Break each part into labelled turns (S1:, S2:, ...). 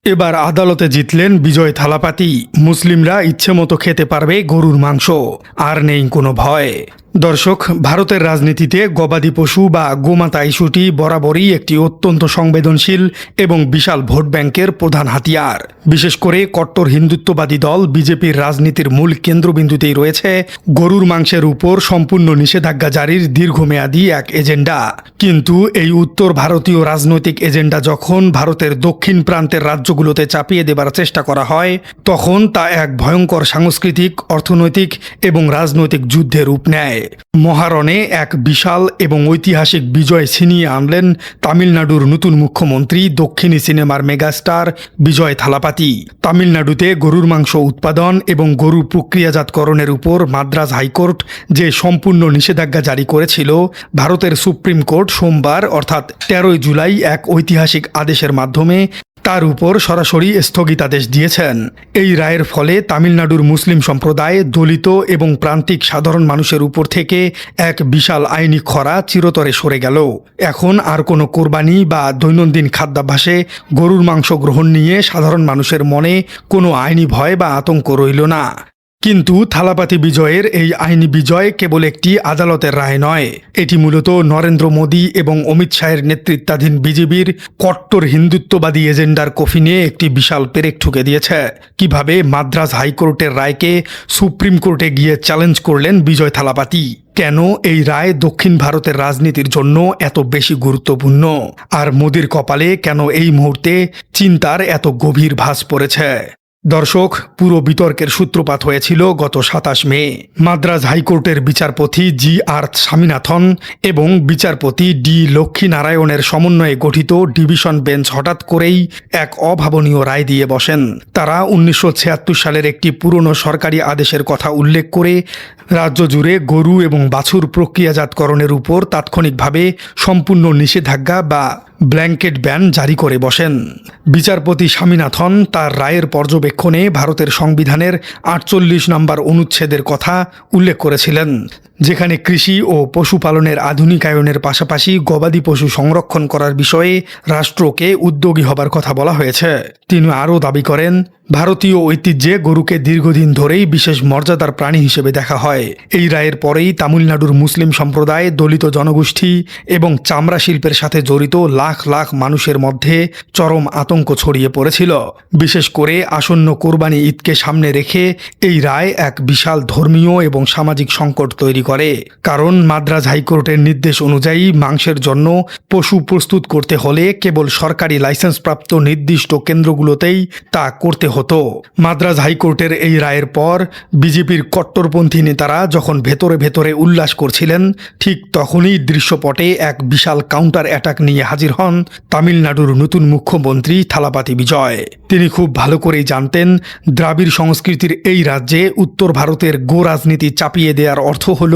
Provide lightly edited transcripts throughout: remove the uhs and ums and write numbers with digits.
S1: এবার আদালতে জিতলেন বিজয় থালাপাতি। মুসলিমরা ইচ্ছেমতো খেতে পারবে গরুর মাংস, আর নেই কোনো ভয়। দর্শক, ভারতের রাজনীতিতে গবাদি পশু বা গোমাতা ইস্যুটি বরাবরই একটি অত্যন্ত সংবেদনশীল এবং বিশাল ভোট ব্যাংকের প্রধান হাতিয়ার। বিশেষ করে কট্টর হিন্দুত্ববাদী দল বিজেপির রাজনীতির মূল কেন্দ্রবিন্দুতেই রয়েছে গরুর মাংসের উপর সম্পূর্ণ নিষেধাজ্ঞা জারির দীর্ঘমেয়াদী এক এজেন্ডা। কিন্তু এই উত্তর ভারতীয় রাজনৈতিক এজেন্ডা যখন ভারতের দক্ষিণ প্রান্তের রাজ্যগুলোতে চাপিয়ে দেবার চেষ্টা করা হয়, তখন তা এক ভয়ঙ্কর সাংস্কৃতিক, অর্থনৈতিক এবং রাজনৈতিক যুদ্ধের রূপ নেয়। মহারণে এক বিশাল এবং ঐতিহাসিক বিজয় ছিনিয়ে আনলেন তামিলনাড়ুর নতুন মুখ্যমন্ত্রী, দক্ষিণী সিনেমার মেগাস্টার বিজয় থালাপাতি। তামিলনাড়ুতে গরুর মাংস উৎপাদন এবং গরু প্রক্রিয়াজাতকরণের উপর মাদ্রাজ হাইকোর্ট যে সম্পূর্ণ নিষেধাজ্ঞা জারি করেছিল, ভারতের সুপ্রিম কোর্ট সোমবার অর্থাৎ 13 জুলাই এক ঐতিহাসিক আদেশের মাধ্যমে তার উপর সরাসরি স্থগিতাদেশ দিয়েছেন। এই রায়ের ফলে তামিলনাড়ুর মুসলিম সম্প্রদায়, দলিত এবং প্রান্তিক সাধারণ মানুষের উপর থেকে এক বিশাল আইনি খরা চিরতরে সরে গেল। এখন আর কোনো কোরবানি বা দৈনন্দিন খাদ্যাভ্যাসে গরুর মাংস গ্রহণ নিয়ে সাধারণ মানুষের মনে কোনো আইনি ভয় বা আতঙ্ক রইল না। কিন্তু থালাপাতি বিজয়ের এই আইনি বিজয় কেবল একটি আদালতের রায় নয়, এটি মূলত নরেন্দ্র মোদী এবং অমিত শাহের নেতৃত্বাধীন বিজেপির কট্টর হিন্দুত্ববাদী এজেন্ডার কফিনে একটি বিশাল পেরেক ঠুকে দিয়েছে। কিভাবে মাদ্রাজ হাইকোর্টের রায়কে সুপ্রিম কোর্টে গিয়ে চ্যালেঞ্জ করলেন বিজয় থালাপাতি, কেন এই রায় দক্ষিণ ভারতের রাজনীতির জন্য এত বেশি গুরুত্বপূর্ণ, আর মোদীর কপালে কেন এই মুহূর্তে চিন্তার এত গভীর ভাঁজ পড়েছে। দর্শক, পুরো বিতর্কের সূত্রপাত হয়েছিল গত 27 মে। মাদ্রাজ হাইকোর্টের বিচারপতি GR স্বামীনাথন এবং বিচারপতি D লক্ষ্মীনারায়ণের সমন্বয়ে গঠিত ডিভিশন বেঞ্চ হঠাৎ করেই এক অভাবনীয় রায় দিয়ে বসেন। তারা 1976 সালের একটি পুরনো সরকারি আদেশের কথা উল্লেখ করে রাজ্য জুড়ে গরু এবং বাছুর প্রক্রিয়াজাতকরণের উপর তাৎক্ষণিকভাবে সম্পূর্ণ নিষেধাজ্ঞা বা ব্ল্যাঙ্কেট ব্যান জারি করে বসেন। বিচারপতি স্বামীনাথন তার রায়ের পর্যবেক্ষণে ভারতের সংবিধানের 48 নম্বর অনুচ্ছেদের কথা উল্লেখ করেছিলেন, যেখানে কৃষি ও পশুপালনের আধুনিকায়নের পাশাপাশি গবাদি পশু সংরক্ষণ করার বিষয়ে রাষ্ট্রকে উদ্যোগী হবার কথা বলা হয়েছে। তিনি আরও দাবি করেন, ভারতীয় ঐতিহ্যে গরুকে দীর্ঘদিন ধরেই বিশেষ মর্যাদার প্রাণী হিসেবে দেখা হয়। এই রায়ের পরেই তামিলনাড়ুর মুসলিম সম্প্রদায়, দলিত জনগোষ্ঠী এবং চামড়া শিল্পের সাথে জড়িত লাখ লাখ মানুষের মধ্যে চরম আতঙ্ক ছড়িয়ে পড়েছিল। বিশেষ করে আসন্ন কোরবানি ঈদকে সামনে রেখে এই রায় এক বিশাল ধর্মীয় এবং সামাজিক সংকট তৈরি করে। কারণ মাদ্রাজ হাইকোর্টের নির্দেশ অনুযায়ী মাংসের জন্য পশু প্রস্তুত করতে হলে কেবল সরকারি লাইসেন্সপ্রাপ্ত নির্দিষ্ট কেন্দ্রগুলোতেই তা করতে হতো। মাদ্রাজ হাইকোর্টের এই রায়ের পর বিজেপির কট্টরপন্থী নেতারা যখন ভেতরে ভেতরে উল্লাস করছিলেন, ঠিক তখনই দৃশ্যপটে এক বিশাল কাউন্টার অ্যাটাক নিয়ে হাজির হন তামিলনাড়ুর নতুন মুখ্যমন্ত্রী থালাপাতি বিজয়। তিনি খুব ভালো করেই জানতেন, দ্রাবিড় সংস্কৃতির এই রাজ্যে উত্তর ভারতের গো রাজনীতি চাপিয়ে দেওয়ার অর্থ হল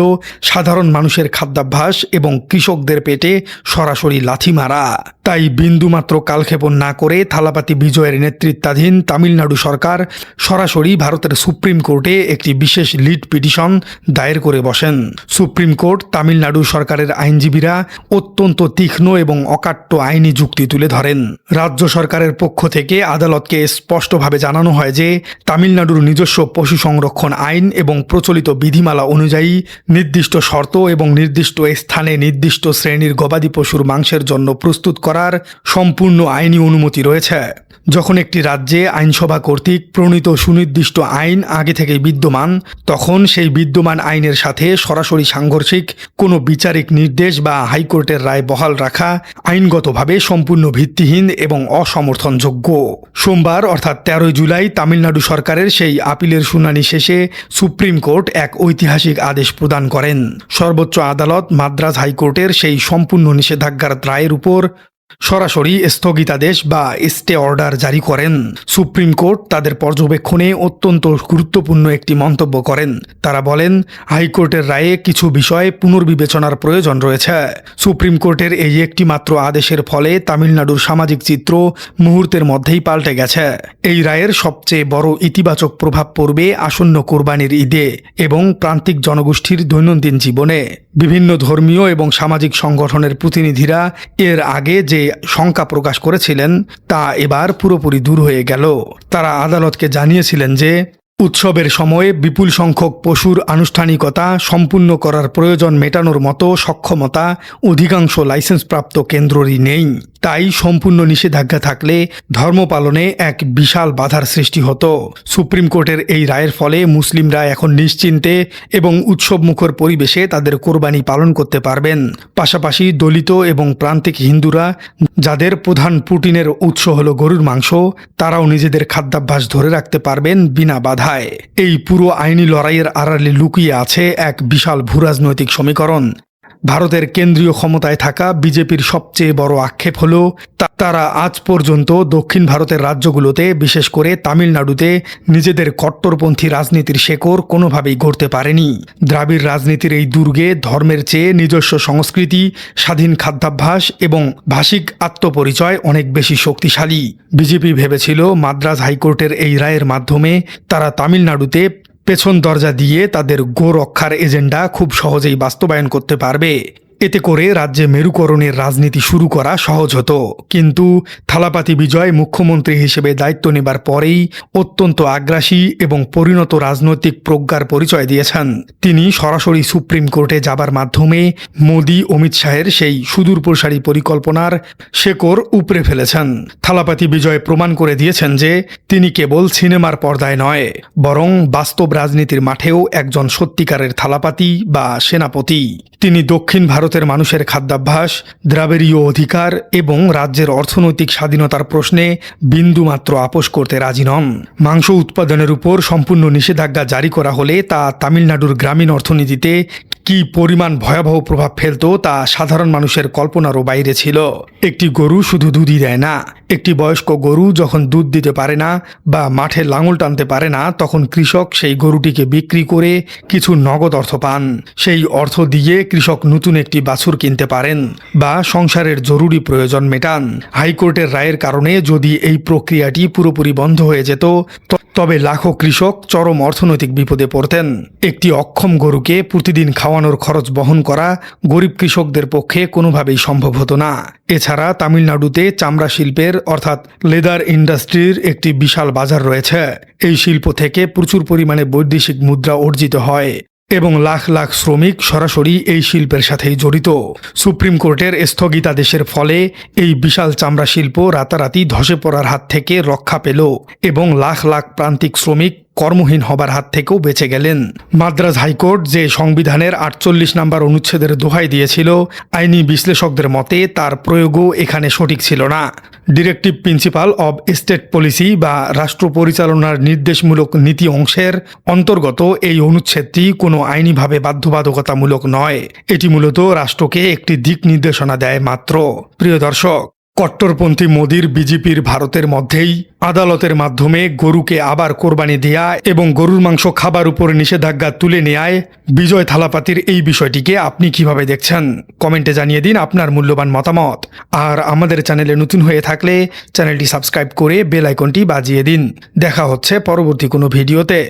S1: সাধারণ মানুষের খাদ্যাভ্যাস এবং কৃষকদের পেটে সরাসরি লাথি মারা। তাই বিন্দুমাত্র কালক্ষেপণ না করে থালাপাতি বিজয়ের নেতৃত্বাধীন তামিলনাড়ু সরকার সরাসরি ভারতের সুপ্রিম কোর্টে একটি বিশেষ লিড পিটিশন দায়ের করে বসেন। সুপ্রিম কোর্ট তামিলনাড়ু সরকারের আইনজীবীরা অত্যন্ত তীক্ষ্ণ এবং অকাট্য আইনি যুক্তি তুলে ধরেন। রাজ্য সরকারের পক্ষ থেকে আদালতকে স্পষ্টভাবে জানানো হয় যে তামিলনাড়ুর নিজস্ব পশু সংরক্ষণ আইন এবং প্রচলিত বিধিমালা অনুযায়ী নির্দিষ্ট শর্ত এবং নির্দিষ্ট স্থানে নির্দিষ্ট শ্রেণীর গবাদি পশুর মাংসের জন্য প্রস্তুত করার সম্পূর্ণ আইনি অনুমতি রয়েছে। যখন একটি রাজ্যে আইনসভা কর্তৃক প্রণীত সুনির্দিষ্ট আইন আগে থেকেই বিদ্যমান, তখন সেই বিদ্যমান আইনের সাথে সরাসরি সাংঘর্ষিক কোনো বিচারিক নির্দেশ বা হাইকোর্টের রায় বহাল রাখা আইনগতভাবে সম্পূর্ণ ভিত্তিহীন এবং অসমর্থনযোগ্য। সোমবার অর্থাৎ 13 জুলাই তামিলনাড়ু সরকারের সেই আপিলের শুনানি শেষে সুপ্রিম কোর্ট এক ঐতিহাসিক আদেশ প্রদান করেন। সর্বোচ্চ আদালত মাদ্রাজ হাইকোর্টের সেই সম্পূর্ণ নিষেধাজ্ঞার রায়ের উপর সরাসরি স্থগিতাদেশ বা স্টে অর্ডার জারি করেন। সুপ্রিম কোর্ট তাদের পর্যবেক্ষণে অত্যন্ত গুরুত্বপূর্ণ একটি মন্তব্য করেন। তারা বলেন, হাইকোর্টের রায়ে কিছু বিষয় পুনর্বিবেচনার প্রয়োজন রয়েছে। সুপ্রিম কোর্টের এই একটি মাত্র আদেশের ফলে তামিলনাড়ুর সামাজিক চিত্র মুহূর্তের মধ্যেই পাল্টে গেছে। এই রায়ের সবচেয়ে বড় ইতিবাচক প্রভাব পড়বে আসন্ন কোরবানির ঈদে এবং প্রান্তিক জনগোষ্ঠীর দৈনন্দিন জীবনে। বিভিন্ন ধর্মীয় এবং সামাজিক সংগঠনের প্রতিনিধিরা এর আগে যে শঙ্কা প্রকাশ করেছিলেন তা এবার পুরোপুরি দূর হয়ে গেল। তারা আদালতকে জানিয়েছিলেন যে উৎসবের সময়ে বিপুল সংখ্যক পশুর আনুষ্ঠানিকতা সম্পূর্ণ করার প্রয়োজন মেটানোর মতো সক্ষমতা অধিকাংশ লাইসেন্সপ্রাপ্ত কেন্দ্রই নেই। তাই সম্পূর্ণ নিষেধাজ্ঞা থাকলে ধর্ম পালনে এক বিশাল বাধার সৃষ্টি হতো। সুপ্রিম কোর্টের এই রায়ের ফলে মুসলিমরা এখন নিশ্চিন্তে এবং উৎসবমুখর পরিবেশে তাদের কোরবানি পালন করতে পারবেন। পাশাপাশি দলিত এবং প্রান্তিক হিন্দুরা, যাদের প্রধান প্রোটিনের উৎস হল গরুর মাংস, তারাও নিজেদের খাদ্যাভ্যাস ধরে রাখতে পারবেন বিনা বাধায়। এই পুরো আইনি লড়াইয়ের আড়ালে লুকিয়ে আছে এক বিশাল ভূরাজনৈতিক সমীকরণ। ভারতের কেন্দ্রীয় ক্ষমতায় থাকা বিজেপির সবচেয়ে বড় আক্ষেপ হল তারা আজ পর্যন্ত দক্ষিণ ভারতের রাজ্যগুলোতে, বিশেষ করে তামিলনাড়ুতে নিজেদের কট্টরপন্থী রাজনীতির শেকড় কোনোভাবেই গড়তে পারেনি। দ্রাবিড় রাজনীতির এই দুর্গে ধর্মের চেয়ে নিজস্ব সংস্কৃতি, স্বাধীন খাদ্যাভ্যাস এবং ভাষিক আত্মপরিচয় অনেক বেশি শক্তিশালী। বিজেপি ভেবেছিল মাদ্রাজ হাইকোর্টের এই রায়ের মাধ্যমে তারা তামিলনাড়ুতে পেছন দরজা দিয়ে তাদের গো রক্ষার এজেন্ডা খুব সহজেই বাস্তবায়ন করতে পারবে। এতে করে রাজ্যে মেরুকরণের রাজনীতি শুরু করা সহজ হতো। কিন্তু থালাপাতি বিজয় মুখ্যমন্ত্রী হিসেবে দায়িত্ব নেবার পরেই অত্যন্ত আগ্রাসী এবং পরিণত রাজনৈতিক প্রজ্ঞার পরিচয় দিয়েছেন। তিনি সরাসরি সুপ্রিম কোর্টে যাবার মাধ্যমে মোদি অমিত শাহের সেই সুদূরপ্রসারী পরিকল্পনার শেকড় উপড়ে ফেলেছেন। থালাপাতি বিজয় প্রমাণ করে দিয়েছেন যে তিনি কেবল সিনেমার পর্দায় নয়, বরং বাস্তব রাজনীতির মাঠেও একজন সত্যিকারের থালাপাতি বা সেনাপতি। তিনি দক্ষিণ ভারতের মানুষের খাদ্যাভ্যাস, দ্রাবিড়ীয় অধিকার এবং রাজ্যের অর্থনৈতিক স্বাধীনতার প্রশ্নে বিন্দুমাত্র আপোষ করতে রাজি নন। মাংস উৎপাদনের উপর সম্পূর্ণ নিষেধাজ্ঞা জারি করা হলে তা তামিলনাড়ুর গ্রামীণ অর্থনীতিতে কি পরিমাণ ভয়াবহ প্রভাব ফেলত তা সাধারণ মানুষের কল্পনারও বাইরে ছিল। একটি গরু শুধু দুধই দেয় না। একটি বয়স্ক গরু যখন দুধ দিতে পারে না বা মাঠে লাঙল টানতে পারে না, তখন কৃষক সেই গরুটিকে বিক্রি করে কিছু নগদ অর্থ পান। সেই অর্থ দিয়ে কৃষক নতুন একটি বাছুর কিনতে পারেন বা সংসারের জরুরি প্রয়োজন মেটান। হাইকোর্টের রায়ের কারণে যদি এই প্রক্রিয়াটি পুরোপুরি বন্ধ হয়ে যেত, তবে লাখো কৃষক চরম অর্থনৈতিক বিপদে পড়তেন। একটি অক্ষম গরুকে প্রতিদিন খাওয়ানোর খরচ বহন করা গরিব কৃষকদের পক্ষে কোনোভাবেই সম্ভব হতো না। এছাড়া তামিলনাড়ুতে চামড়া শিল্পের অর্থাৎ লেদার ইন্ডাস্ট্রির একটি বিশাল বাজার রয়েছে। এই শিল্প থেকে প্রচুর পরিমাণে বৈদেশিক মুদ্রা অর্জিত হয় এবং লাখ লাখ শ্রমিক সরাসরি এই শিল্পের সাথেই জড়িত। সুপ্রিম কোর্টের স্থগিতাদেশের ফলে এই বিশাল চামড়া শিল্প রাতারাতি ধসে পড়ার হাত থেকে রক্ষা পেল এবং লাখ লাখ প্রান্তিক শ্রমিক কর্মহীন হবার হাত থেকেও বেঁচে গেলেন। মাদ্রাজ হাইকোর্ট যে সংবিধানের 48 নম্বর অনুচ্ছেদের দোহাই দিয়েছিল, আইনি বিশ্লেষকদের মতে তার প্রয়োগও এখানে সঠিক ছিল না। Directive principal of state policy বা রাষ্ট্র পরিচালনার নির্দেশমূলক নীতি অংশের অন্তর্গত এই অনুচ্ছেদটি কোনো আইনিভাবে বাধ্যবাধকতামূলক নয়। এটি মূলত রাষ্ট্রকে একটি দিক নির্দেশনা দেয় মাত্র। প্রিয় দর্শক, কট্টরপন্থী মোদির বিজেপির ভারতের মধ্যেই আদালতের মাধ্যমে গরুকে আবার কোরবানি দেয়া এবং গরুর মাংস খাবার উপর নিষেধাজ্ঞা তুলে নেয়ায় বিজয় থালাপাতির এই বিষয়টিকে আপনি কিভাবে দেখছেন? কমেন্টে জানিয়ে দিন আপনার মূল্যবান মতামত। আর আমাদের চ্যানেলে নতুন হয়ে থাকলে চ্যানেলটি সাবস্ক্রাইব করে বেল আইকনটি বাজিয়ে দিন। দেখা হচ্ছে পরবর্তী কোনো ভিডিওতে।